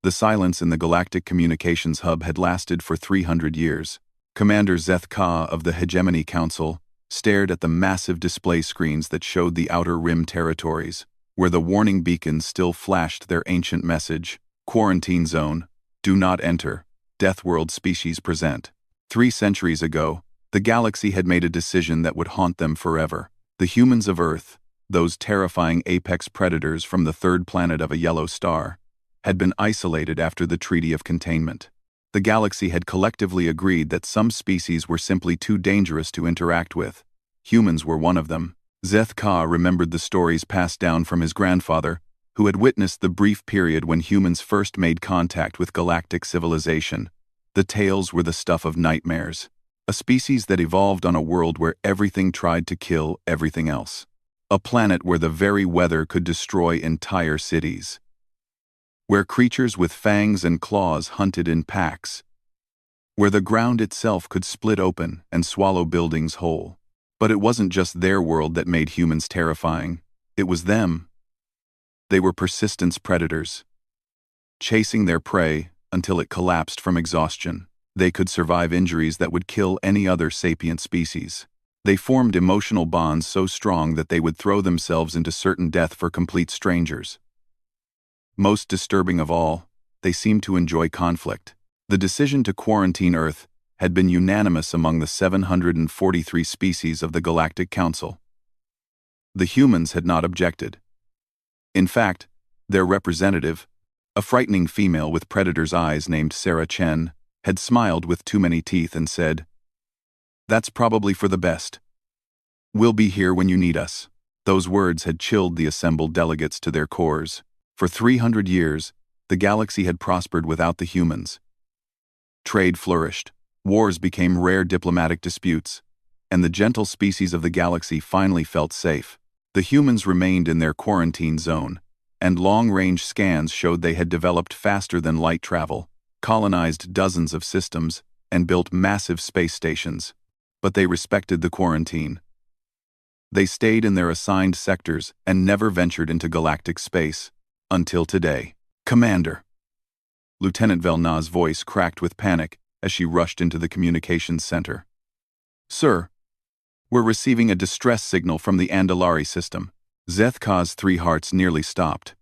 The silence in the Galactic Communications Hub had lasted for 300 years. Commander Zeth Ka of the Hegemony Council stared at the massive display screens that showed the Outer Rim territories, where the warning beacons still flashed their ancient message: Quarantine Zone, do not enter, Deathworld species present. 3 centuries ago, the galaxy had made a decision that would haunt them forever. The humans of Earth, those terrifying apex predators from the third planet of a yellow star, had been isolated after the Treaty of Containment. The galaxy had collectively agreed that some species were simply too dangerous to interact with. Humans were one of them. Zeth Ka remembered the stories passed down from his grandfather, who had witnessed the brief period when humans first made contact with galactic civilization. The tales were the stuff of nightmares. A species that evolved on a world where everything tried to kill everything else. A planet where the very weather could destroy entire cities. Where creatures with fangs and claws hunted in packs. Where the ground itself could split open and swallow buildings whole. But it wasn't just their world that made humans terrifying. It was them. They were persistence predators. Chasing their prey until it collapsed from exhaustion. They could survive injuries that would kill any other sapient species. They formed emotional bonds so strong that they would throw themselves into certain death for complete strangers. Most disturbing of all, they seemed to enjoy conflict. The decision to quarantine Earth had been unanimous among the 743 species of the Galactic Council. The humans had not objected. In fact, their representative, a frightening female with predator's eyes named Sarah Chen, had smiled with too many teeth and said, "That's probably for the best. We'll be here when you need us." Those words had chilled the assembled delegates to their cores. For 300 years, the galaxy had prospered without the humans. Trade flourished, wars became rare diplomatic disputes, and the gentle species of the galaxy finally felt safe. The humans remained in their quarantine zone, and long-range scans showed they had developed faster than light travel, colonized dozens of systems, and built massive space stations. But they respected the quarantine. They stayed in their assigned sectors and never ventured into galactic space. Until today. "Commander." Lieutenant Velna's voice cracked with panic as she rushed into the communications center. "Sir, we're receiving a distress signal from the Andalari system." Zeth Ka's 3 hearts nearly stopped.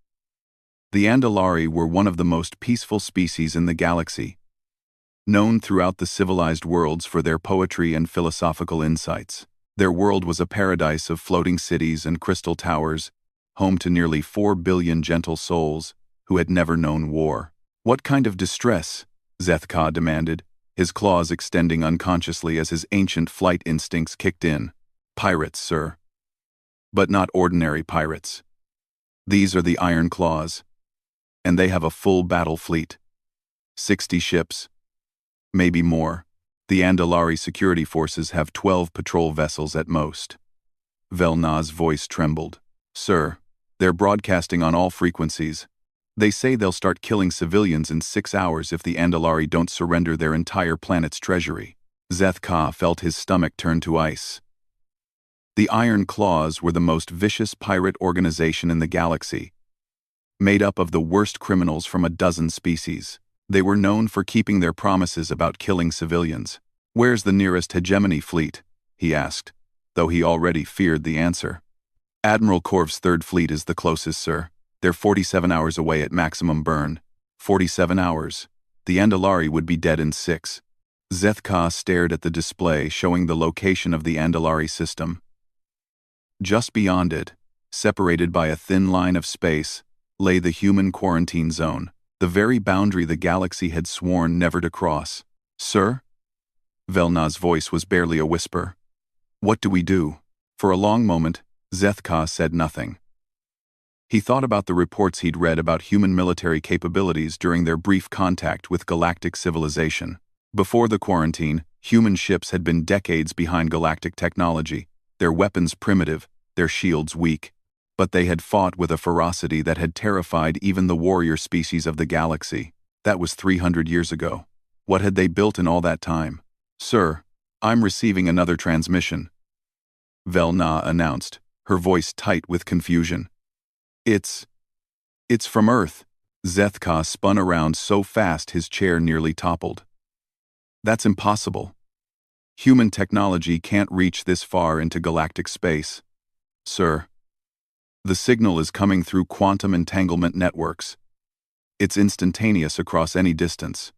The Andalari were one of the most peaceful species in the galaxy, known throughout the civilized worlds for their poetry and philosophical insights. Their world was a paradise of floating cities and crystal towers, home to nearly 4 billion gentle souls who had never known war. "What kind of distress?" Zeth Ka demanded, his claws extending unconsciously as his ancient flight instincts kicked in. "Pirates, sir. But not ordinary pirates. These are the Iron Claws, and they have a full battle fleet. 60 ships. Maybe more. The Andalari security forces have 12 patrol vessels at most." Velna's voice trembled. "Sir, they're broadcasting on all frequencies. They say they'll start killing civilians in 6 hours if the Andalari don't surrender their entire planet's treasury." Zeth Ka felt his stomach turn to ice. The Iron Claws were the most vicious pirate organization in the galaxy, made up of the worst criminals from a dozen species. They were known for keeping their promises about killing civilians. "Where's the nearest hegemony fleet?" he asked, though he already feared the answer. "Admiral Korv's 3rd Fleet is the closest, sir. They're 47 hours away at maximum burn." 47 hours. The Andalari would be dead in 6. Zeth Ka stared at the display showing the location of the Andalari system. Just beyond it, separated by a thin line of space, lay the human quarantine zone, the very boundary the galaxy had sworn never to cross. "Sir?" Velna's voice was barely a whisper. "What do we do?" For a long moment, Zeth Ka said nothing. He thought about the reports he'd read about human military capabilities during their brief contact with galactic civilization. Before the quarantine, human ships had been decades behind galactic technology, their weapons primitive, their shields weak. But they had fought with a ferocity that had terrified even the warrior species of the galaxy. That was 300 years ago. What had they built in all that time? "Sir, I'm receiving another transmission," Velna announced, her voice tight with confusion. It's from Earth," Zethka spun around so fast his chair nearly toppled. That's impossible. Human technology can't reach this far into galactic space. Sir, the signal is coming through quantum entanglement networks. It's instantaneous across any distance.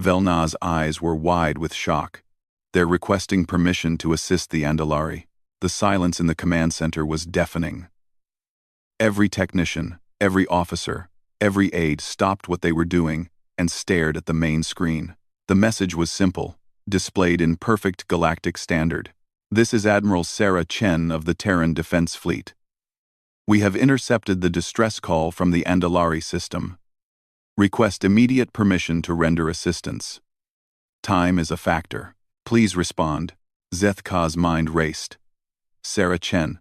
Velna's eyes were wide with shock. They're requesting permission to assist the Andalari. The silence in the command center was deafening. Every technician, every officer, every aide stopped what they were doing and stared at the main screen. The message was simple, displayed in perfect galactic standard. This is Admiral Sarah Chen of the Terran Defense Fleet. We have intercepted the distress call from the Andalari system. Request immediate permission to render assistance. Time is a factor. Please respond. Zethka's mind raced. Sarah Chen.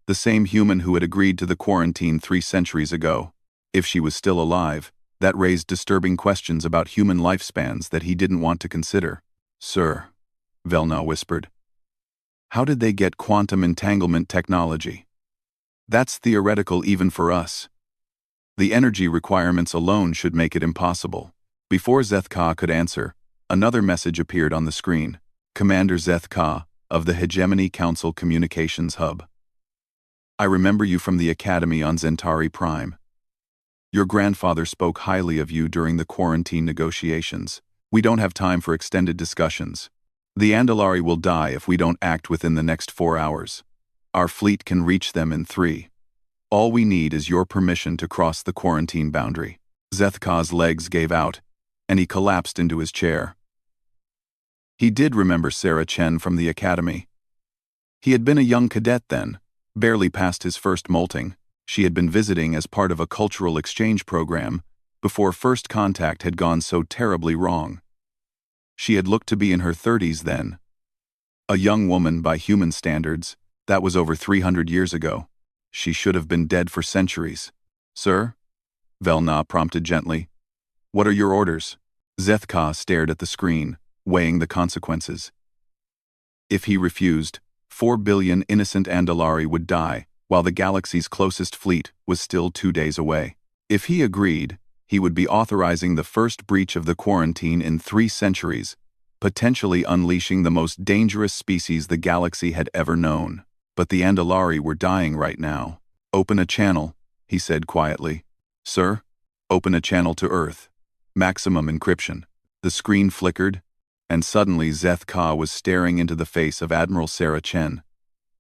The same human who had agreed to the quarantine 3 centuries ago. If she was still alive, that raised disturbing questions about human lifespans that he didn't want to consider. Sir, Velna whispered. How did they get quantum entanglement technology? That's theoretical even for us. The energy requirements alone should make it impossible. Before Zethka could answer, another message appeared on the screen. Commander Zethka, of the Hegemony Council Communications Hub. I remember you from the Academy on Zentari Prime. Your grandfather spoke highly of you during the quarantine negotiations. We don't have time for extended discussions. The Andalari will die if we don't act within the next 4 hours. Our fleet can reach them in 3. All we need is your permission to cross the quarantine boundary. Zethka's legs gave out, and he collapsed into his chair. He did remember Sarah Chen from the academy. He had been a young cadet then, barely past his first molting. She had been visiting as part of a cultural exchange program before first contact had gone so terribly wrong. She had looked to be in her 30s then. A young woman by human standards, that was over 300 years ago. She should have been dead for centuries. Sir? Velna prompted gently. What are your orders? Zethka stared at the screen, weighing the consequences. If he refused, 4 billion innocent Andalari would die, while the galaxy's closest fleet was still 2 days away. If he agreed, he would be authorizing the first breach of the quarantine in 3 centuries, potentially unleashing the most dangerous species the galaxy had ever known. But the Andalari were dying right now. Open a channel, he said quietly. Sir, open a channel to Earth. Maximum encryption. The screen flickered, and suddenly Zethka was staring into the face of Admiral Sarah Chen.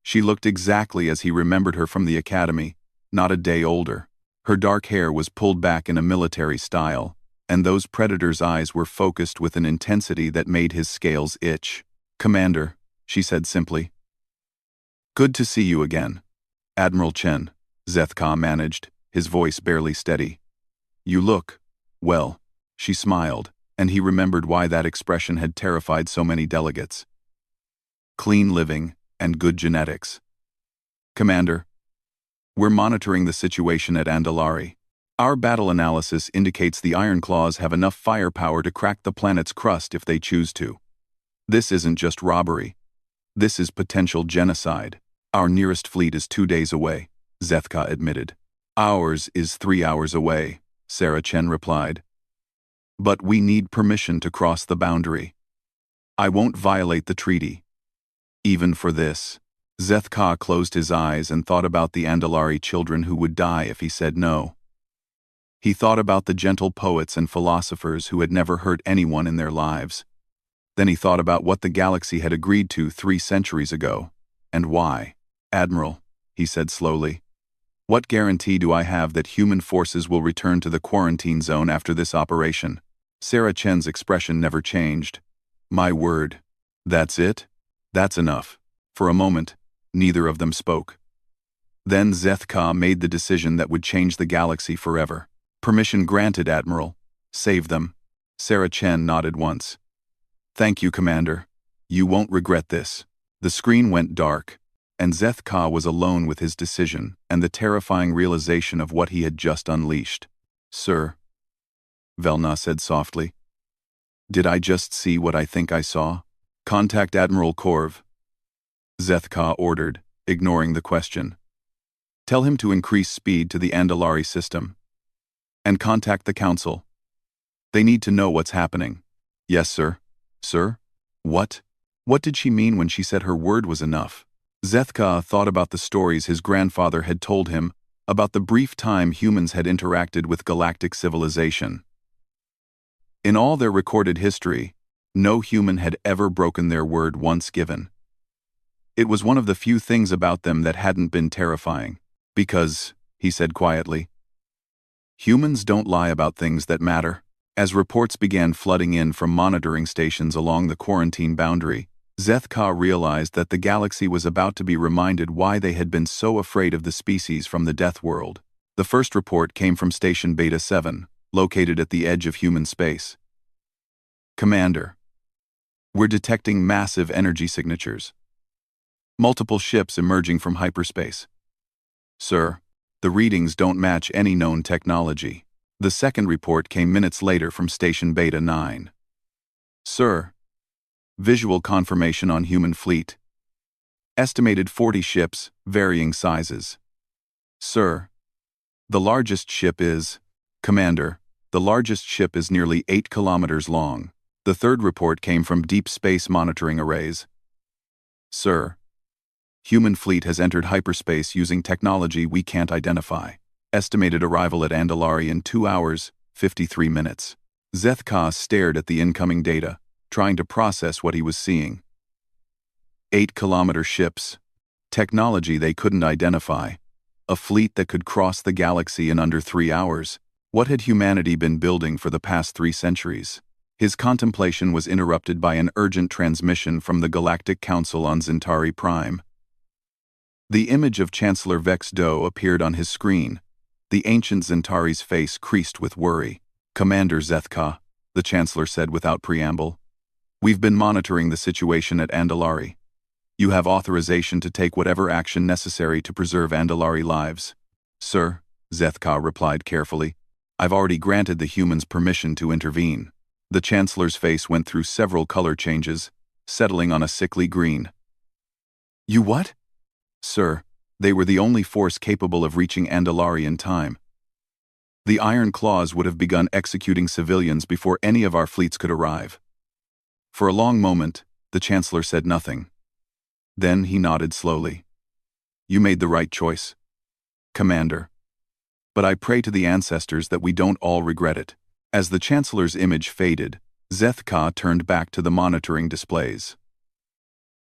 She looked exactly as he remembered her from the academy, not a day older. Her dark hair was pulled back in a military style, and those predator's eyes were focused with an intensity that made his scales itch. Commander, she said simply. Good to see you again. Admiral Chen, Zethka managed, his voice barely steady. You look, well, she smiled, and he remembered why that expression had terrified so many delegates. Clean living and good genetics. Commander, we're monitoring the situation at Andalari. Our battle analysis indicates the Ironclaws have enough firepower to crack the planet's crust if they choose to. This isn't just robbery. This is potential genocide. Our nearest fleet is 2 days away, Zethka admitted. Ours is 3 hours away, Sarah Chen replied. But we need permission to cross the boundary. I won't violate the treaty. Even for this. Zethka closed his eyes and thought about the Andalari children who would die if he said no. He thought about the gentle poets and philosophers who had never hurt anyone in their lives. Then he thought about what the galaxy had agreed to 3 centuries ago, and why. Admiral, he said slowly, what guarantee do I have that human forces will return to the quarantine zone after this operation? Sarah Chen's expression never changed. My word. That's it? That's enough. For a moment, neither of them spoke. Then Zethka made the decision that would change the galaxy forever. Permission granted, Admiral. Save them. Sarah Chen nodded once. Thank you, Commander. You won't regret this. The screen went dark, and Zethka was alone with his decision and the terrifying realization of what he had just unleashed. Sir, Velna said softly. Did I just see what I think I saw? Contact Admiral Korv. Zethka ordered, ignoring the question. Tell him to increase speed to the Andalari system. And contact the council. They need to know what's happening. Yes, sir. Sir? What? What did she mean when she said her word was enough? Zethka thought about the stories his grandfather had told him about the brief time humans had interacted with galactic civilization. In all their recorded history, no human had ever broken their word once given. It was one of the few things about them that hadn't been terrifying. Because, he said quietly, humans don't lie about things that matter. As reports began flooding in from monitoring stations along the quarantine boundary, Zethka realized that the galaxy was about to be reminded why they had been so afraid of the species from the Deathworld. The first report came from Station Beta 7, located at the edge of human space. Commander, we're detecting massive energy signatures. Multiple ships emerging from hyperspace. Sir, the readings don't match any known technology. The second report came minutes later from Station Beta 9. Sir, visual confirmation on human fleet. Estimated 40 ships, varying sizes. Sir, the largest ship is... Commander, the largest ship is nearly 8 kilometers long. The third report came from deep space monitoring arrays. Sir, human fleet has entered hyperspace using technology we can't identify. Estimated arrival at Andalari in 2 hours, 53 minutes. Zethka stared at the incoming data, trying to process what he was seeing. 8-kilometer ships. Technology they couldn't identify. A fleet that could cross the galaxy in under 3 hours. What had humanity been building for the past 3 centuries? His contemplation was interrupted by an urgent transmission from the Galactic Council on Zintari Prime. The image of Chancellor Vex Do appeared on his screen. The ancient Zintari's face creased with worry. Commander Zethka, the Chancellor said without preamble. We've been monitoring the situation at Andalari. You have authorization to take whatever action necessary to preserve Andalari lives. Sir, Zethka replied carefully. I've already granted the humans permission to intervene. The Chancellor's face went through several color changes, settling on a sickly green. You what? Sir, they were the only force capable of reaching Andalari in time. The Iron Claws would have begun executing civilians before any of our fleets could arrive. For a long moment, the Chancellor said nothing. Then he nodded slowly. You made the right choice, Commander. But I pray to the ancestors that we don't all regret it. As the Chancellor's image faded, Zethka turned back to the monitoring displays.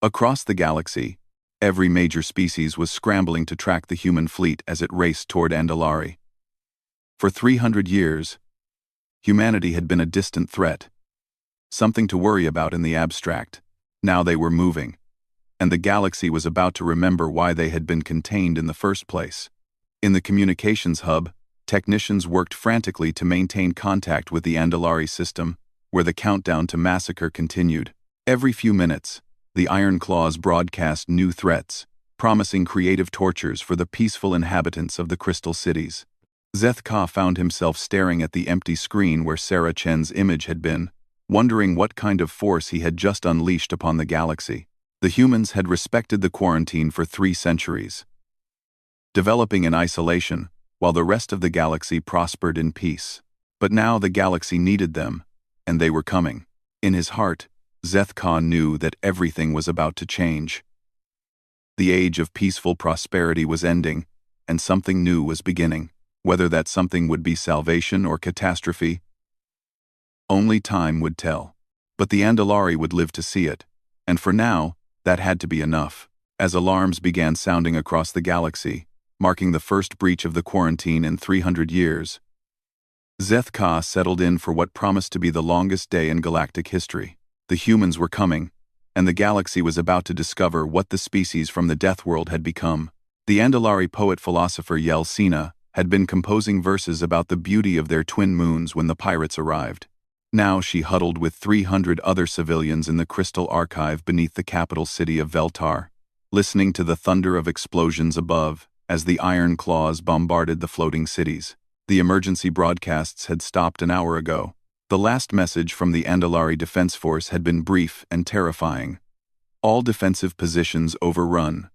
Across the galaxy, every major species was scrambling to track the human fleet as it raced toward Andalari. For 300 years, humanity had been a distant threat. Something to worry about in the abstract. Now they were moving, and the galaxy was about to remember why they had been contained in the first place. In the communications hub, technicians worked frantically to maintain contact with the Andalari system, where the countdown to massacre continued. Every few minutes, the Iron Claws broadcast new threats, promising creative tortures for the peaceful inhabitants of the Crystal Cities. Zethka found himself staring at the empty screen where Sarah Chen's image had been, wondering what kind of force he had just unleashed upon the galaxy. The humans had respected the quarantine for 3 centuries, developing in isolation, while the rest of the galaxy prospered in peace. But now the galaxy needed them, and they were coming. In his heart, Zethka knew that everything was about to change. The age of peaceful prosperity was ending, and something new was beginning. Whether that something would be salvation or catastrophe, only time would tell. But the Andalari would live to see it, and for now, that had to be enough. As alarms began sounding across the galaxy, marking the first breach of the quarantine in 300 years, Zethka settled in for what promised to be the longest day in galactic history. The humans were coming, and the galaxy was about to discover what the species from the Deathworld had become. The Andalari poet-philosopher Yelsina had been composing verses about the beauty of their twin moons when the pirates arrived. Now she huddled with 300 other civilians in the crystal archive beneath the capital city of Veltar, listening to the thunder of explosions above as the Iron Claws bombarded the floating cities. The emergency broadcasts had stopped an hour ago. The last message from the Andalari Defense Force had been brief and terrifying. All defensive positions overrun.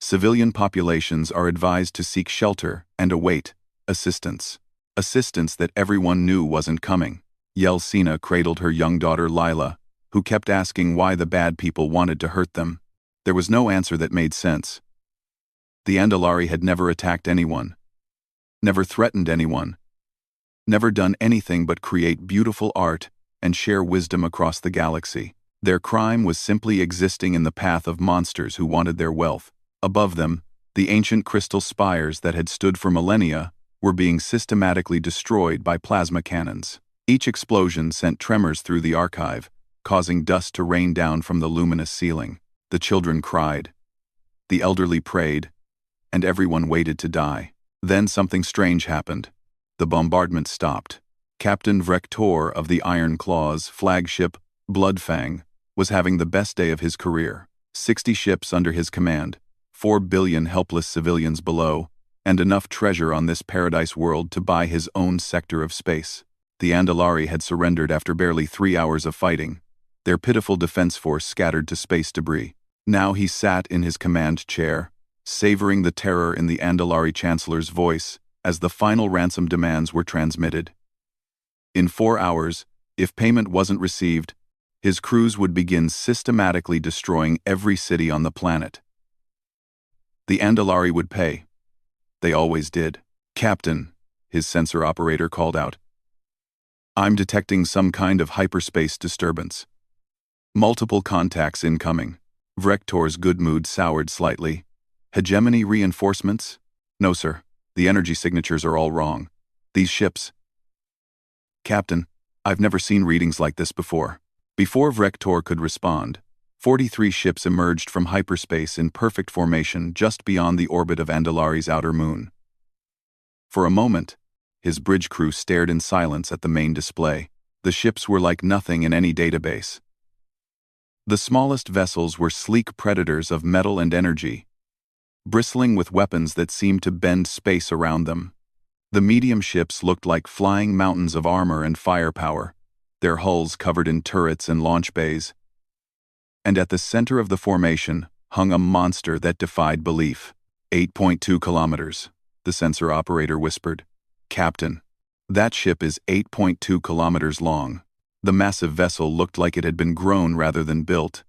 Civilian populations are advised to seek shelter and await assistance. assistance that everyone knew wasn't coming. Yelsena cradled her young daughter Lila, who kept asking why the bad people wanted to hurt them. There was no answer that made sense. The Andalari had never attacked anyone, never threatened anyone, never done anything but create beautiful art and share wisdom across the galaxy. Their crime was simply existing in the path of monsters who wanted their wealth. Above them, the ancient crystal spires that had stood for millennia were being systematically destroyed by plasma cannons. Each explosion sent tremors through the archive, causing dust to rain down from the luminous ceiling. The children cried, the elderly prayed, and everyone waited to die. Then something strange happened. The bombardment stopped. Captain Vrektor of the Iron Claws flagship, Bloodfang, was having the best day of his career. 60 ships under his command, 4 billion helpless civilians below, and enough treasure on this paradise world to buy his own sector of space. The Andalari had surrendered after barely 3 hours of fighting, their pitiful defense force scattered to space debris. Now he sat in his command chair, savoring the terror in the Andalari Chancellor's voice as the final ransom demands were transmitted. In 4 hours, if payment wasn't received, his crews would begin systematically destroying every city on the planet. The Andalari would pay. They always did. Captain, his sensor operator called out. I'm detecting some kind of hyperspace disturbance. Multiple contacts incoming. Vrektor's good mood soured slightly. Hegemony reinforcements? No, sir. The energy signatures are all wrong. These ships... Captain, I've never seen readings like this before. Before Vrektor could respond, 43 ships emerged from hyperspace in perfect formation just beyond the orbit of Andalari's outer moon. For a moment, his bridge crew stared in silence at the main display. The ships were like nothing in any database. The smallest vessels were sleek predators of metal and energy, bristling with weapons that seemed to bend space around them. The medium ships looked like flying mountains of armor and firepower, their hulls covered in turrets and launch bays. And at the center of the formation hung a monster that defied belief. 8.2 kilometers, the sensor operator whispered. Captain, that ship is 8.2 kilometers long. The massive vessel looked like it had been grown rather than built,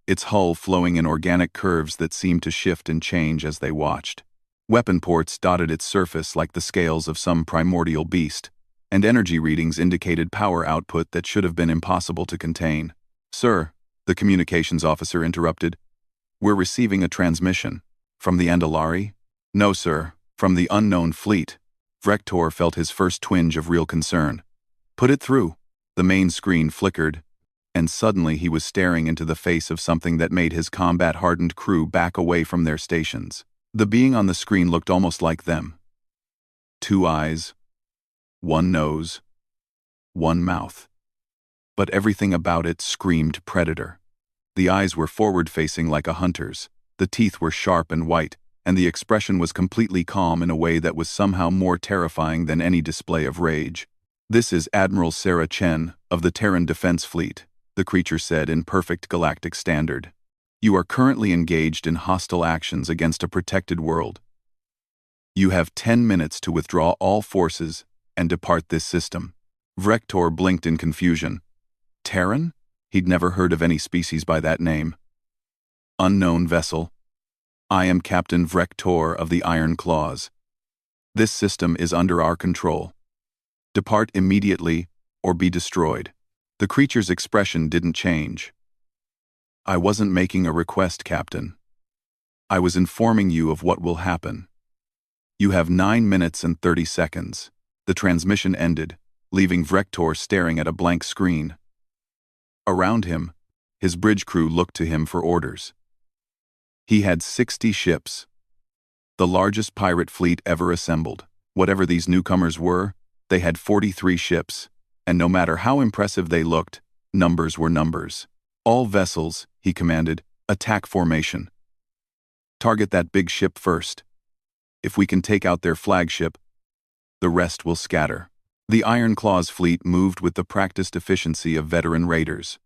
its hull flowing in organic curves that seemed to shift and change as they watched. Weapon ports dotted its surface like the scales of some primordial beast, and energy readings indicated power output that should have been impossible to contain. Sir, the communications officer interrupted. We're receiving a transmission. From the Andalari? No, sir, from the unknown fleet. Vrektor felt his first twinge of real concern. Put it through. The main screen flickered, and suddenly he was staring into the face of something that made his combat-hardened crew back away from their stations. The being on the screen looked almost like them. 2 eyes, 1 nose, 1 mouth. But everything about it screamed predator. The eyes were forward-facing like a hunter's, the teeth were sharp and white, and the expression was completely calm in a way that was somehow more terrifying than any display of rage. This is Admiral Sarah Chen of the Terran Defense Fleet, the creature said in perfect galactic standard. You are currently engaged in hostile actions against a protected world. You have 10 minutes to withdraw all forces and depart this system. Vrektor blinked in confusion. Terran? He'd never heard of any species by that name. Unknown vessel. I am Captain Vrektor of the Iron Claws. This system is under our control. Depart immediately or be destroyed. The creature's expression didn't change. I wasn't making a request, Captain. I was informing you of what will happen. You have 9 minutes and 30 seconds. The transmission ended, leaving Vrektor staring at a blank screen. Around him, his bridge crew looked to him for orders. He had 60 ships, the largest pirate fleet ever assembled. Whatever these newcomers were, they had 43 ships, and no matter how impressive they looked, numbers were numbers. All vessels, he commanded, attack formation. Target that big ship first. If we can take out their flagship, the rest will scatter. The Iron Claws fleet moved with the practiced efficiency of veteran raiders,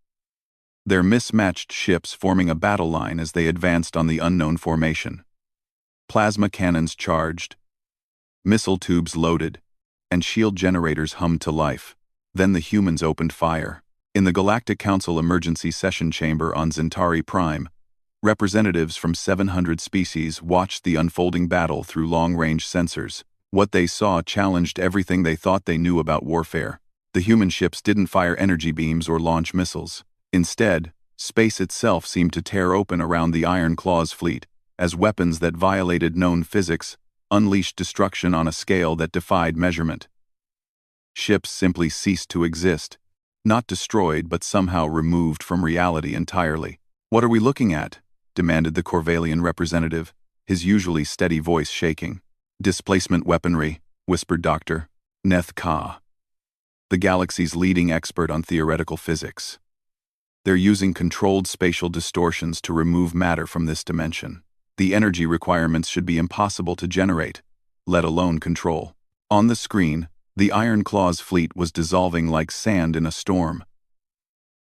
their mismatched ships forming a battle line as they advanced on the unknown formation. Plasma cannons charged, missile tubes loaded, and shield generators hummed to life. Then the humans opened fire. In the Galactic Council emergency session chamber on Centauri Prime, representatives from 700 species watched the unfolding battle through long-range sensors. What they saw challenged everything they thought they knew about warfare. The human ships didn't fire energy beams or launch missiles. Instead, space itself seemed to tear open around the Iron Claws fleet, as weapons that violated known physics unleashed destruction on a scale that defied measurement. Ships simply ceased to exist, not destroyed but somehow removed from reality entirely. "What are we looking at?" demanded the Corvallian representative, his usually steady voice shaking. "Displacement weaponry," whispered Dr. Neth Ka, the galaxy's leading expert on theoretical physics. "They're using controlled spatial distortions to remove matter from this dimension. The energy requirements should be impossible to generate, let alone control." On the screen, the Iron Claws fleet was dissolving like sand in a storm.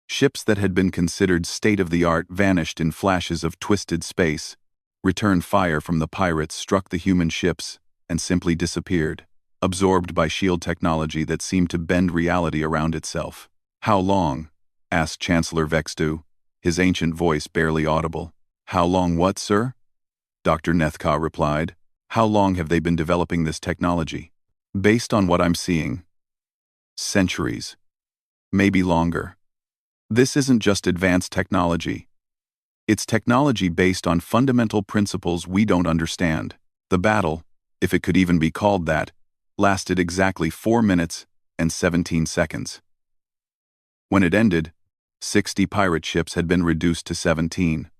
Ships that had been considered state-of-the-art vanished in flashes of twisted space. Return fire from the pirates struck the human ships and simply disappeared, absorbed by shield technology that seemed to bend reality around itself. "How long?" asked Chancellor Vextu, his ancient voice barely audible. "How long what, sir?" Dr. Nethka replied. "How long have they been developing this technology?" "Based on what I'm seeing, centuries. Maybe longer. This isn't just advanced technology. It's technology based on fundamental principles we don't understand." The battle, if it could even be called that, lasted exactly 4 minutes and 17 seconds. When it ended, 60 pirate ships had been reduced to 17.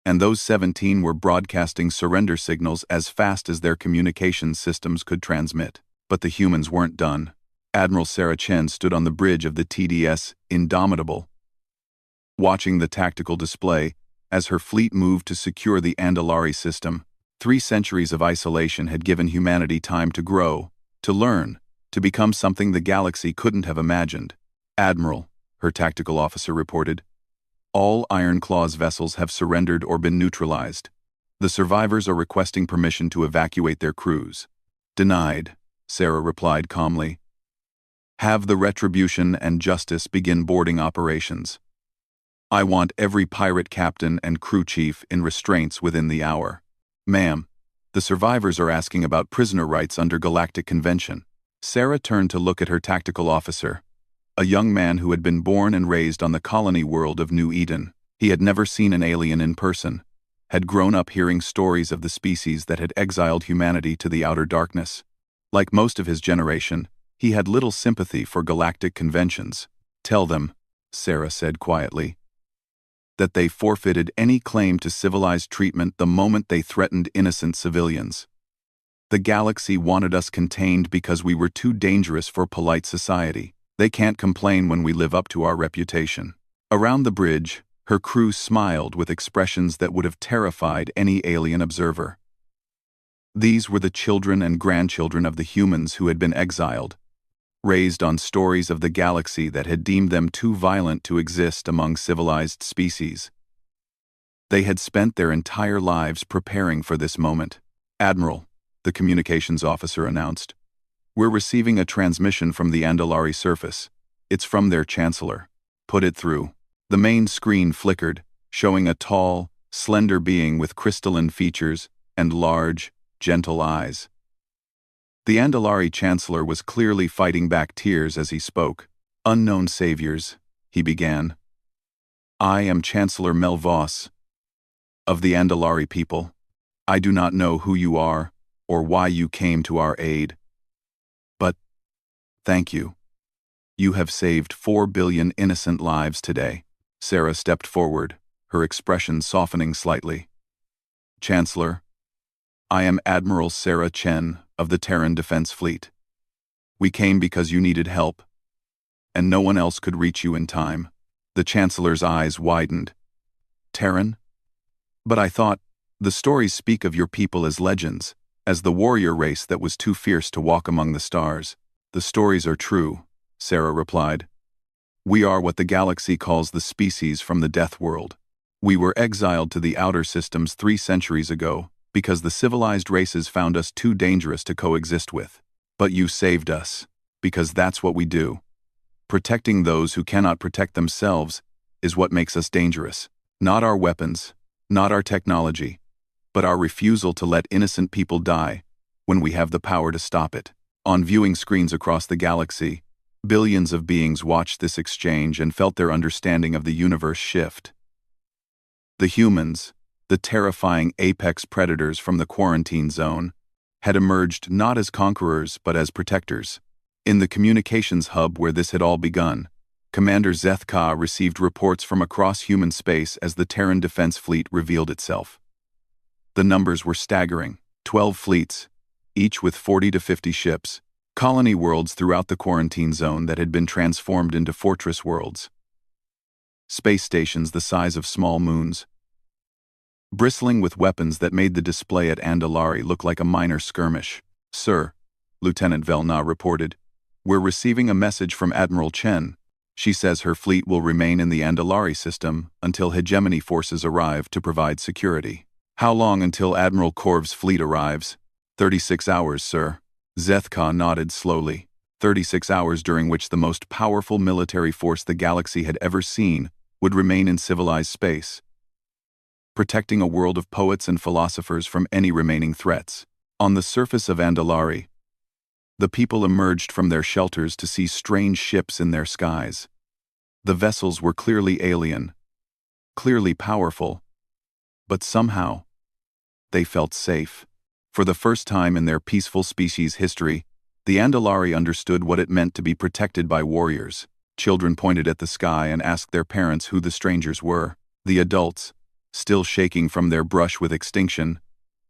And those 17 were broadcasting surrender signals as fast as their communications systems could transmit. But the humans weren't done. Admiral Sarah Chen stood on the bridge of the TDS Indomitable, watching the tactical display as her fleet moved to secure the Andalari system. 3 centuries of isolation had given humanity time to grow, to learn, to become something the galaxy couldn't have imagined. "Admiral," her tactical officer reported, "all Iron Claws vessels have surrendered or been neutralized. The survivors are requesting permission to evacuate their crews." "Denied," Sarah replied calmly. "Have the Retribution and Justice begin boarding operations. I want every pirate captain and crew chief in restraints within the hour." "Ma'am, the survivors are asking about prisoner rights under Galactic Convention." Sarah turned to look at her tactical officer, a young man who had been born and raised on the colony world of New Eden. He had never seen an alien in person, had grown up hearing stories of the species that had exiled humanity to the outer darkness. Like most of his generation, he had little sympathy for galactic conventions. "Tell them," Sarah said quietly, "that they forfeited any claim to civilized treatment the moment they threatened innocent civilians. The galaxy wanted us contained because we were too dangerous for polite society. They can't complain when we live up to our reputation." Around the bridge, her crew smiled with expressions that would have terrified any alien observer. These were the children and grandchildren of the humans who had been exiled, raised on stories of the galaxy that had deemed them too violent to exist among civilized species. They had spent their entire lives preparing for this moment. "Admiral," the communications officer announced, "we're receiving a transmission from the Andalari surface. It's from their chancellor." "Put it through." The main screen flickered, showing a tall, slender being with crystalline features and large, gentle eyes. The Andalari chancellor was clearly fighting back tears as he spoke. "Unknown saviors," he began. "I am Chancellor Melvoss of the Andalari people. I do not know who you are or why you came to our aid. But thank you. You have saved 4 billion innocent lives today." Sarah stepped forward, her expression softening slightly. "Chancellor, I am Admiral Sarah Chen of the Terran Defense Fleet. We came because you needed help, and no one else could reach you in time." The Chancellor's eyes widened. "Terran? But I thought, the stories speak of your people as legends, as the warrior race that was too fierce to walk among the stars." "The stories are true," Sarah replied. "We are what the galaxy calls the species from the Deathworld. We were exiled to the outer systems 3 centuries ago because the civilized races found us too dangerous to coexist with. But you saved us, because that's what we do. Protecting those who cannot protect themselves is what makes us dangerous. Not our weapons, not our technology, but our refusal to let innocent people die when we have the power to stop it. On viewing screens across the galaxy, billions of beings watched this exchange and felt their understanding of the universe shift. The humans, the terrifying apex predators from the quarantine zone, had emerged not as conquerors but as protectors. In the communications hub where this had all begun, Commander Zeth Ka received reports from across human space as the Terran Defense Fleet revealed itself. The numbers were staggering: 12 fleets, each with 40 to 50 ships, colony worlds throughout the quarantine zone that had been transformed into fortress worlds. Space stations the size of small moons, bristling with weapons that made the display at Andalari look like a minor skirmish. "Sir," Lieutenant Velna reported, "we're receiving a message from Admiral Chen. She says her fleet will remain in the Andalari system until hegemony forces arrive to provide security." "How long until Admiral Korv's fleet arrives?" 36 hours, sir." Zeth Ka nodded slowly. 36 hours during which the most powerful military force the galaxy had ever seen would remain in civilized space, protecting a world of poets and philosophers from any remaining threats. On the surface of Andalari, the people emerged from their shelters to see strange ships in their skies. The vessels were clearly alien, clearly powerful, but somehow, they felt safe. For the first time in their peaceful species history, the Andalari understood what it meant to be protected by warriors. Children pointed at the sky and asked their parents who the strangers were. The adults, still shaking from their brush with extinction,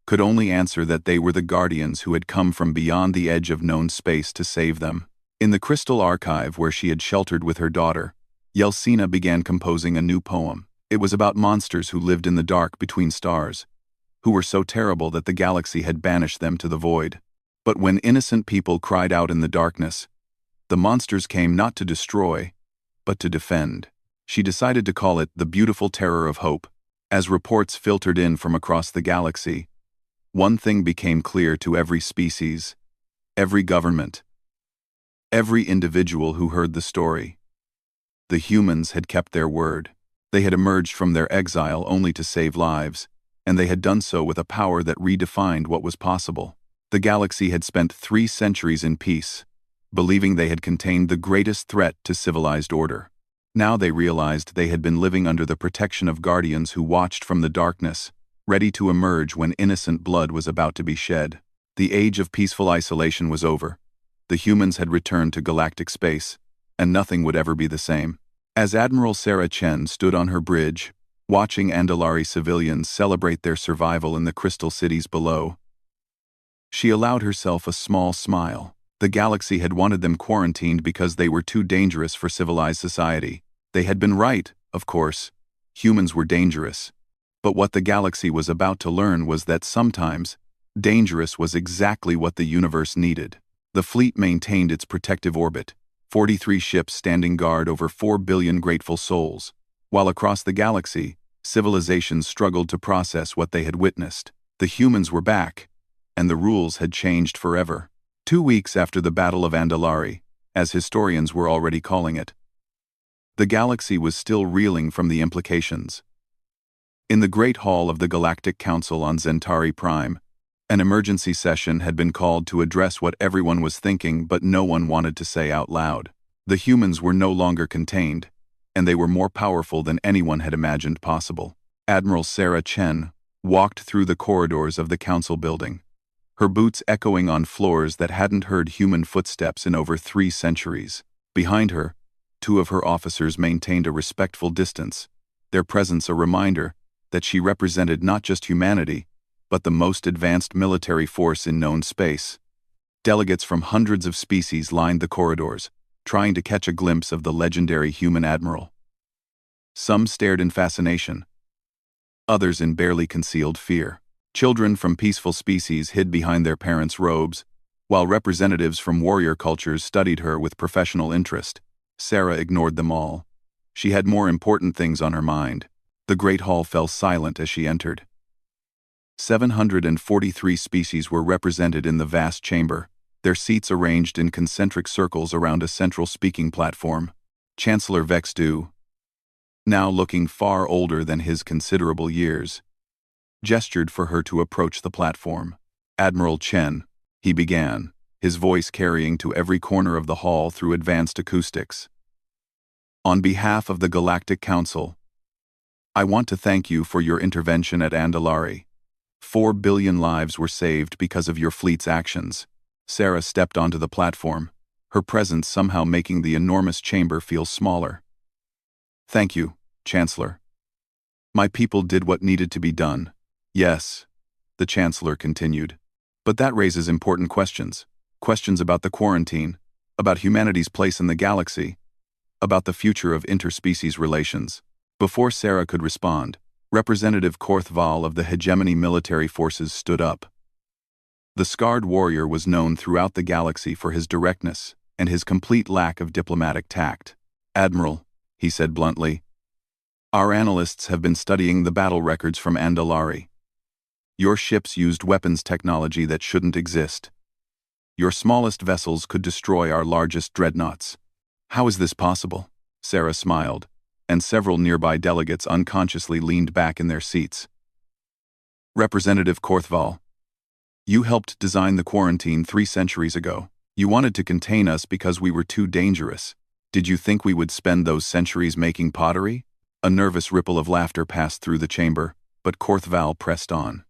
could only answer that they were the guardians who had come from beyond the edge of known space to save them. In the crystal archive where she had sheltered with her daughter, Yelsina began composing a new poem. It was about monsters who lived in the dark between stars, who were so terrible that the galaxy had banished them to the void. But when innocent people cried out in the darkness, the monsters came not to destroy, but to defend. She decided to call it the beautiful terror of hope. As reports filtered in from across the galaxy, one thing became clear to every species, every government, every individual who heard the story. The humans had kept their word. They had emerged from their exile only to save lives, and they had done so with a power that redefined what was possible. The galaxy had spent 3 centuries in peace, believing they had contained the greatest threat to civilized order. Now they realized they had been living under the protection of guardians who watched from the darkness, ready to emerge when innocent blood was about to be shed. The age of peaceful isolation was over. The humans had returned to galactic space, and nothing would ever be the same. As Admiral Sarah Chen stood on her bridge, watching Andalari civilians celebrate their survival in the crystal cities below, she allowed herself a small smile. The galaxy had wanted them quarantined because they were too dangerous for civilized society. They had been right, of course. Humans were dangerous. But what the galaxy was about to learn was that sometimes, dangerous was exactly what the universe needed. The fleet maintained its protective orbit, 43 ships standing guard over 4 billion grateful souls, while across the galaxy, civilizations struggled to process what they had witnessed. The humans were back, and the rules had changed forever. 2 weeks after the Battle of Andalari, as historians were already calling it, the galaxy was still reeling from the implications. In the Great Hall of the Galactic Council on Zentari Prime, an emergency session had been called to address what everyone was thinking but no one wanted to say out loud. The humans were no longer contained, and they were more powerful than anyone had imagined possible. Admiral Sarah Chen walked through the corridors of the council building, her boots echoing on floors that hadn't heard human footsteps in over 3 centuries. Behind her, 2 of her officers maintained a respectful distance, their presence a reminder that she represented not just humanity, but the most advanced military force in known space. Delegates from hundreds of species lined the corridors, trying to catch a glimpse of the legendary human admiral. Some stared in fascination, others in barely concealed fear. Children from peaceful species hid behind their parents' robes, while representatives from warrior cultures studied her with professional interest. Sarah ignored them all. She had more important things on her mind. The Great Hall fell silent as she entered. 743 species were represented in the vast chamber, their seats arranged in concentric circles around a central speaking platform. Chancellor Vexdu, now looking far older than his considerable years, gestured for her to approach the platform. Admiral Chen, he began, his voice carrying to every corner of the hall through advanced acoustics. On behalf of the Galactic Council, I want to thank you for your intervention at Andalari. 4 billion lives were saved because of your fleet's actions. Sarah stepped onto the platform, her presence somehow making the enormous chamber feel smaller. Thank you, Chancellor. My people did what needed to be done. Yes, the Chancellor continued. But that raises important questions. Questions about the quarantine, about humanity's place in the galaxy, about the future of interspecies relations. Before Sarah could respond, Representative Korthval of the Hegemony Military Forces stood up. The scarred warrior was known throughout the galaxy for his directness and his complete lack of diplomatic tact. Admiral, he said bluntly, our analysts have been studying the battle records from Andalari. Your ships used weapons technology that shouldn't exist. Your smallest vessels could destroy our largest dreadnoughts. How is this possible? Sarah smiled, and several nearby delegates unconsciously leaned back in their seats. Representative Korthval, you helped design the quarantine 3 centuries ago. You wanted to contain us because we were too dangerous. Did you think we would spend those centuries making pottery? A nervous ripple of laughter passed through the chamber, but Korthval pressed on.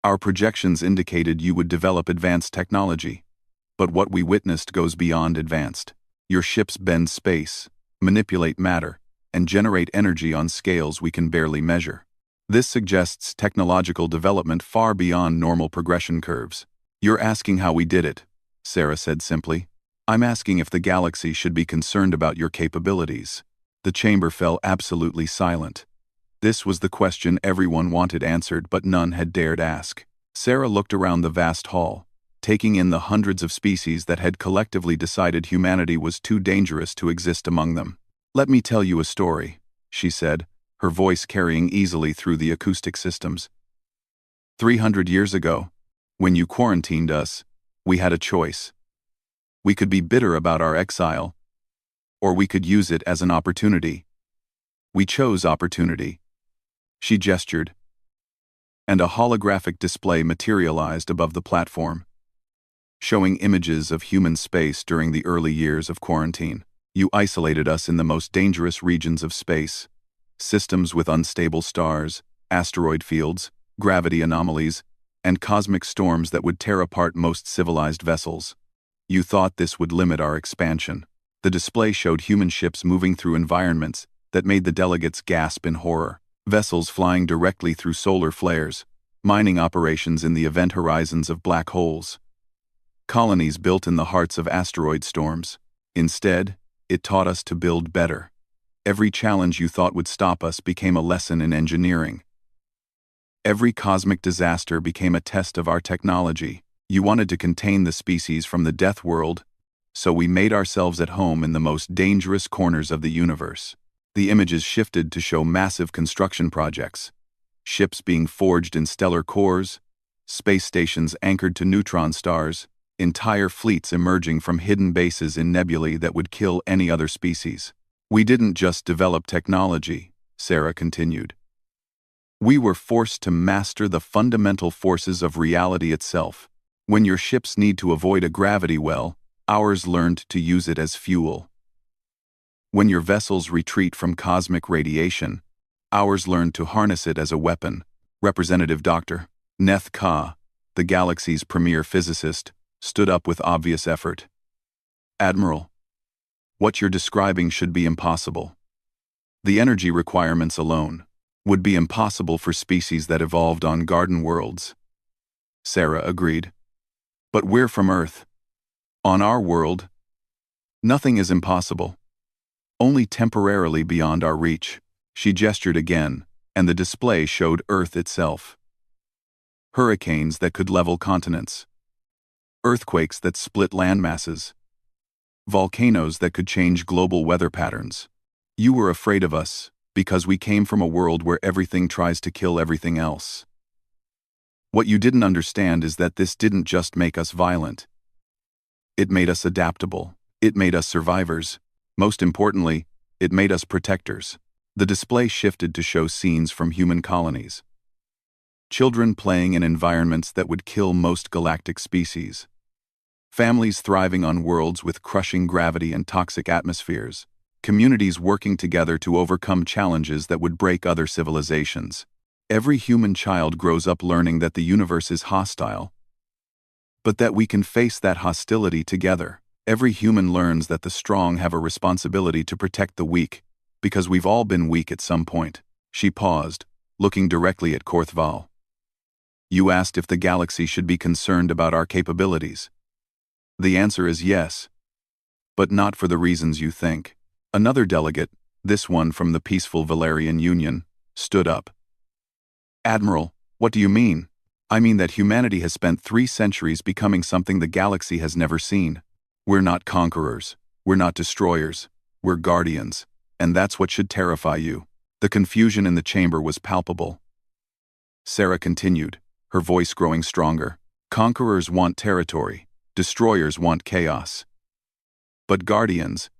Our projections indicated you would develop advanced technology. But what we witnessed goes beyond advanced. Your ships bend space, manipulate matter, and generate energy on scales we can barely measure. This suggests technological development far beyond normal progression curves. You're asking how we did it, Sarah said simply. I'm asking if the galaxy should be concerned about your capabilities. The chamber fell absolutely silent. This was the question everyone wanted answered but none had dared ask. Sarah looked around the vast hall, taking in the hundreds of species that had collectively decided humanity was too dangerous to exist among them. Let me tell you a story, she said, her voice carrying easily through the acoustic systems. 300 years ago, when you quarantined us, we had a choice. We could be bitter about our exile, or we could use it as an opportunity. We chose opportunity. She gestured, and a holographic display materialized above the platform, showing images of human space during the early years of quarantine. You isolated us in the most dangerous regions of space, systems with unstable stars, asteroid fields, gravity anomalies, and cosmic storms that would tear apart most civilized vessels. You thought this would limit our expansion. The display showed human ships moving through environments that made the delegates gasp in horror. Vessels flying directly through solar flares, mining operations in the event horizons of black holes, colonies built in the hearts of asteroid storms. Instead, it taught us to build better. Every challenge you thought would stop us became a lesson in engineering. Every cosmic disaster became a test of our technology. You wanted to contain the species from the death world, so we made ourselves at home in the most dangerous corners of the universe. The images shifted to show massive construction projects, ships being forged in stellar cores, space stations anchored to neutron stars, entire fleets emerging from hidden bases in nebulae that would kill any other species. We didn't just develop technology, Sarah continued. We were forced to master the fundamental forces of reality itself. When your ships need to avoid a gravity well, ours learned to use it as fuel. When your vessels retreat from cosmic radiation, ours learned to harness it as a weapon. Representative Dr. Neth Ka, the galaxy's premier physicist, stood up with obvious effort. Admiral, what you're describing should be impossible. The energy requirements alone would be impossible for species that evolved on garden worlds. Sarah agreed. But we're from Earth. On our world, nothing is impossible. Only temporarily beyond our reach. She gestured again, and the display showed Earth itself. Hurricanes that could level continents. Earthquakes that split landmasses. Volcanoes that could change global weather patterns. You were afraid of us, because we came from a world where everything tries to kill everything else. What you didn't understand is that this didn't just make us violent. It made us adaptable. It made us survivors. Most importantly, it made us protectors. The display shifted to show scenes from human colonies. Children playing in environments that would kill most galactic species. Families thriving on worlds with crushing gravity and toxic atmospheres. Communities working together to overcome challenges that would break other civilizations. Every human child grows up learning that the universe is hostile, but that we can face that hostility together. Every human learns that the strong have a responsibility to protect the weak, because we've all been weak at some point. She paused, looking directly at Korthval. You asked if the galaxy should be concerned about our capabilities. The answer is yes, but not for the reasons you think. Another delegate, this one from the peaceful Valerian Union, stood up. Admiral, what do you mean? I mean that humanity has spent 3 centuries becoming something the galaxy has never seen. We're not conquerors. We're not destroyers. We're guardians. And that's what should terrify you. The confusion in the chamber was palpable. Sarah continued, her voice growing stronger. Conquerors want territory. Destroyers want chaos. But Guardians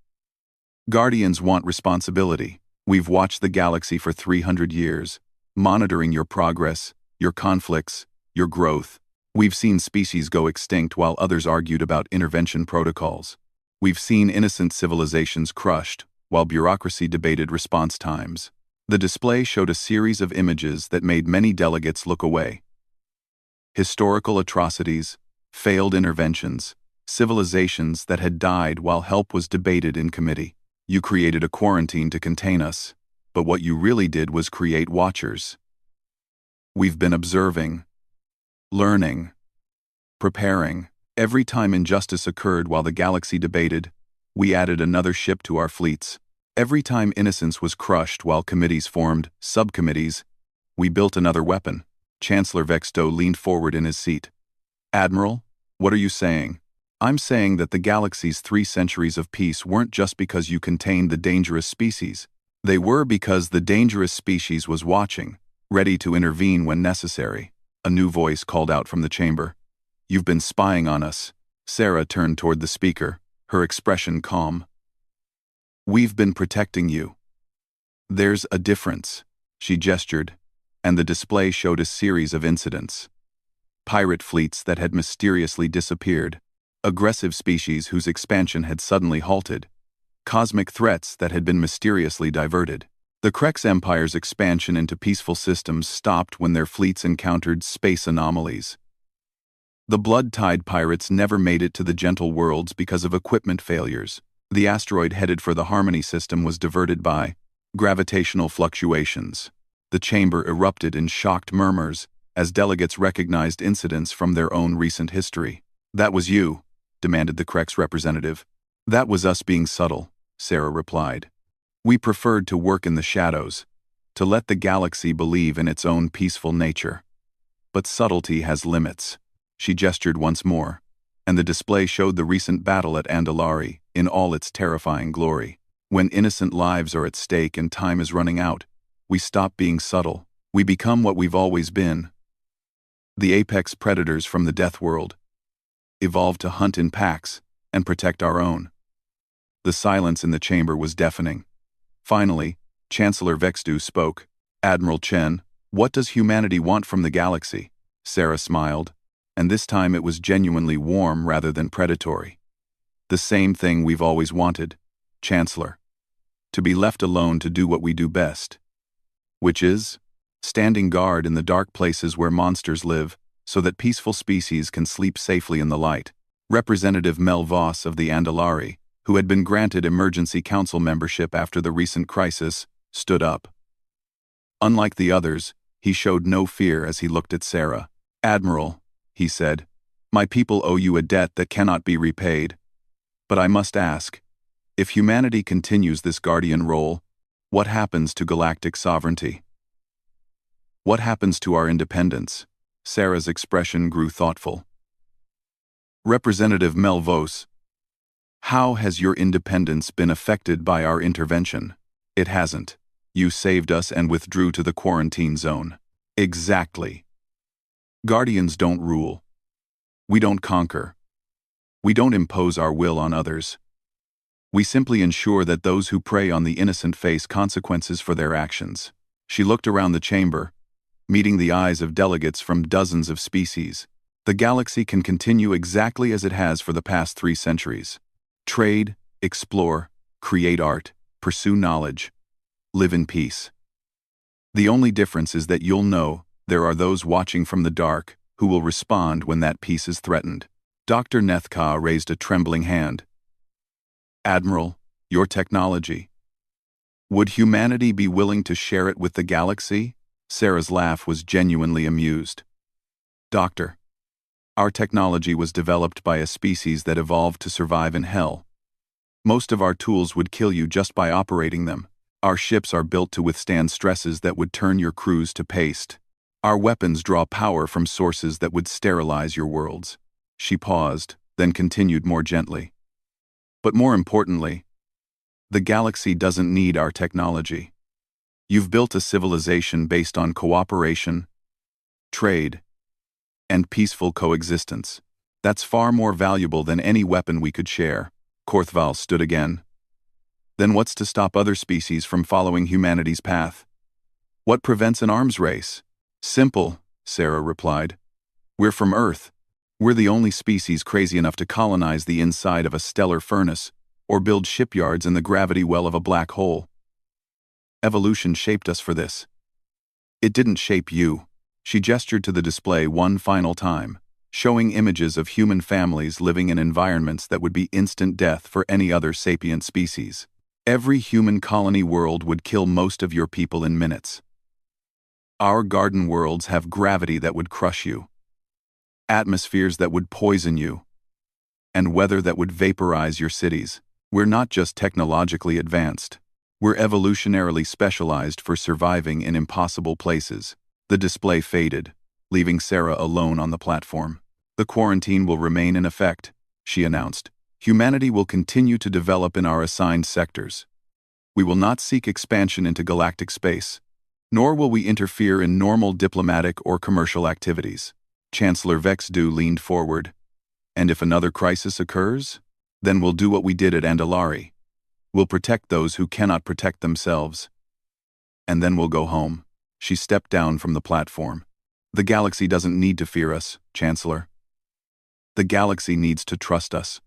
want responsibility. We've watched the galaxy for 300 years, monitoring your progress, your conflicts, your growth. We've seen species go extinct while others argued about intervention protocols. We've seen innocent civilizations crushed, while bureaucracy debated response times. The display showed a series of images that made many delegates look away. Historical atrocities, failed interventions, civilizations that had died while help was debated in committee. You created a quarantine to contain us, but what you really did was create watchers. We've been observing, learning, preparing. Every time injustice occurred while the galaxy debated, we added another ship to our fleets. Every time innocence was crushed while committees formed subcommittees, we built another weapon. Chancellor Vexto leaned forward in his seat. Admiral, what are you saying? I'm saying that the galaxy's 3 centuries of peace weren't just because you contained the dangerous species. They were because the dangerous species was watching, ready to intervene when necessary. A new voice called out from the chamber. You've been spying on us. Sarah turned toward the speaker, her expression calm. We've been protecting you. There's a difference. She gestured, and the display showed a series of incidents. Pirate fleets that had mysteriously disappeared, aggressive species whose expansion had suddenly halted, cosmic threats that had been mysteriously diverted. The Krex Empire's expansion into peaceful systems stopped when their fleets encountered space anomalies. The Blood Tide pirates never made it to the gentle worlds because of equipment failures. The asteroid headed for the Harmony system was diverted by gravitational fluctuations. The chamber erupted in shocked murmurs as delegates recognized incidents from their own recent history. That was you, demanded the Krex representative. That was us being subtle, Sarah replied. We preferred to work in the shadows, to let the galaxy believe in its own peaceful nature. But subtlety has limits. She gestured once more, and the display showed the recent battle at Andalari in all its terrifying glory. When innocent lives are at stake and time is running out, we stop being subtle. We become what we've always been. The apex predators from the Deathworld, evolved to hunt in packs and protect our own. The silence in the chamber was deafening. Finally, Chancellor Vextu spoke. Admiral Chen, what does humanity want from the galaxy? Sarah smiled, and this time it was genuinely warm rather than predatory. The same thing we've always wanted, Chancellor. To be left alone to do what we do best. Which is standing guard in the dark places where monsters live, so that peaceful species can sleep safely in the light. Representative Mel Voss of the Andalari, who had been granted emergency council membership after the recent crisis, stood up. Unlike the others, he showed no fear as he looked at Sarah. Admiral, he said, my people owe you a debt that cannot be repaid. But I must ask, if humanity continues this guardian role, what happens to galactic sovereignty? What happens to our independence? Sarah's expression grew thoughtful. Representative Mel Voss, how has your independence been affected by our intervention? It hasn't. You saved us and withdrew to the quarantine zone. Exactly. Guardians don't rule. We don't conquer. We don't impose our will on others. We simply ensure that those who prey on the innocent face consequences for their actions. She looked around the chamber, meeting the eyes of delegates from dozens of species. The galaxy can continue exactly as it has for the past 3 centuries. Trade, explore, create art, pursue knowledge, live in peace. The only difference is that you'll know there are those watching from the dark who will respond when that peace is threatened. Dr. Nethka raised a trembling hand. Admiral, your technology. Would humanity be willing to share it with the galaxy? Sarah's laugh was genuinely amused. Doctor, our technology was developed by a species that evolved to survive in hell. Most of our tools would kill you just by operating them. Our ships are built to withstand stresses that would turn your crews to paste. Our weapons draw power from sources that would sterilize your worlds. She paused, then continued more gently. But more importantly, the galaxy doesn't need our technology. You've built a civilization based on cooperation, trade, and peaceful coexistence. That's far more valuable than any weapon we could share. Korthval stood again. Then what's to stop other species from following humanity's path? What prevents an arms race? Simple, Sarah replied. We're from Earth. We're the only species crazy enough to colonize the inside of a stellar furnace or build shipyards in the gravity well of a black hole. Evolution shaped us for this. It didn't shape you. She gestured to the display one final time, showing images of human families living in environments that would be instant death for any other sapient species. Every human colony world would kill most of your people in minutes. Our garden worlds have gravity that would crush you, atmospheres that would poison you, and weather that would vaporize your cities. We're not just technologically advanced. We're evolutionarily specialized for surviving in impossible places. The display faded, leaving Sarah alone on the platform. The quarantine will remain in effect, she announced. Humanity will continue to develop in our assigned sectors. We will not seek expansion into galactic space, nor will we interfere in normal diplomatic or commercial activities. Chancellor Vexdu leaned forward. And if another crisis occurs, then we'll do what we did at Andalari. We'll protect those who cannot protect themselves. And then we'll go home. She stepped down from the platform. The galaxy doesn't need to fear us, Chancellor. The galaxy needs to trust us.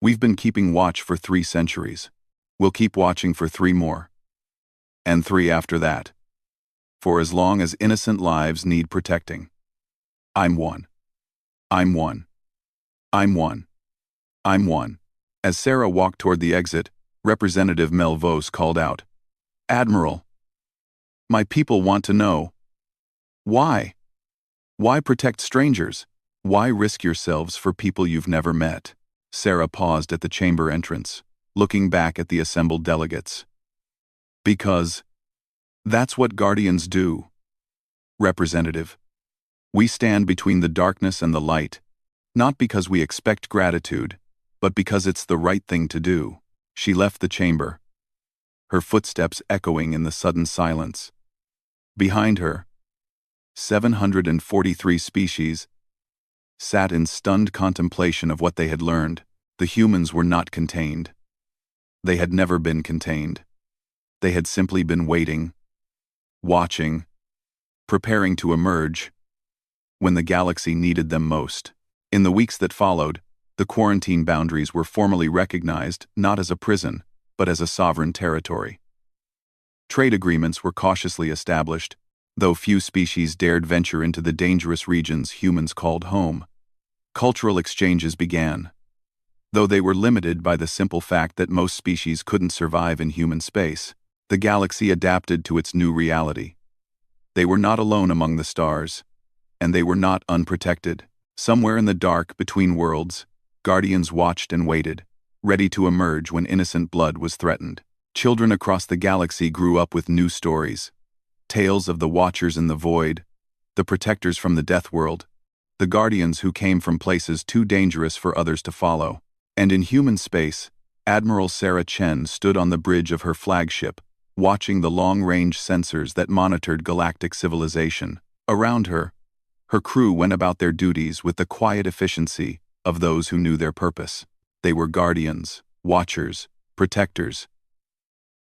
We've been keeping watch for 3 centuries. We'll keep watching for 3 more. And 3 after that. For as long as innocent lives need protecting. I'm one. I'm one. I'm one. I'm one. As Sarah walked toward the exit, Representative Melvos called out, Admiral, my people want to know. Why? Why protect strangers? Why risk yourselves for people you've never met? Sarah paused at the chamber entrance, looking back at the assembled delegates. Because that's what Guardians do. Representative, we stand between the darkness and the light, not because we expect gratitude, but because it's the right thing to do. She left the chamber, her footsteps echoing in the sudden silence. Behind her, 743 species sat in stunned contemplation of what they had learned. The humans were not contained. They had never been contained. They had simply been waiting, watching, preparing to emerge when the galaxy needed them most. In the weeks that followed, the quarantine boundaries were formally recognized not as a prison, but as a sovereign territory. Trade agreements were cautiously established, though few species dared venture into the dangerous regions humans called home. Cultural exchanges began, though they were limited by the simple fact that most species couldn't survive in human space. The galaxy adapted to its new reality. They were not alone among the stars, and they were not unprotected. Somewhere in the dark between worlds, Guardians watched and waited, ready to emerge when innocent blood was threatened. Children across the galaxy grew up with new stories. Tales of the Watchers in the Void, the Protectors from the Deathworld, the Guardians who came from places too dangerous for others to follow. And in human space, Admiral Sarah Chen stood on the bridge of her flagship, watching the long-range sensors that monitored galactic civilization. Around her, her crew went about their duties with the quiet efficiency of those who knew their purpose. They were guardians, watchers, protectors.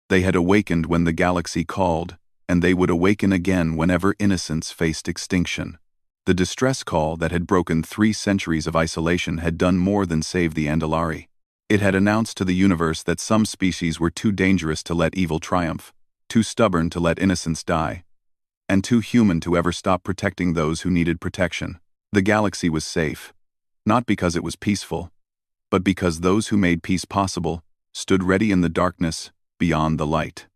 They had awakened when the galaxy called, and they would awaken again whenever innocence faced extinction. The distress call that had broken 3 centuries of isolation had done more than save the Andalari. It had announced to the universe that some species were too dangerous to let evil triumph, too stubborn to let innocence die, and too human to ever stop protecting those who needed protection. The galaxy was safe, not because it was peaceful, but because those who made peace possible stood ready in the darkness beyond the light.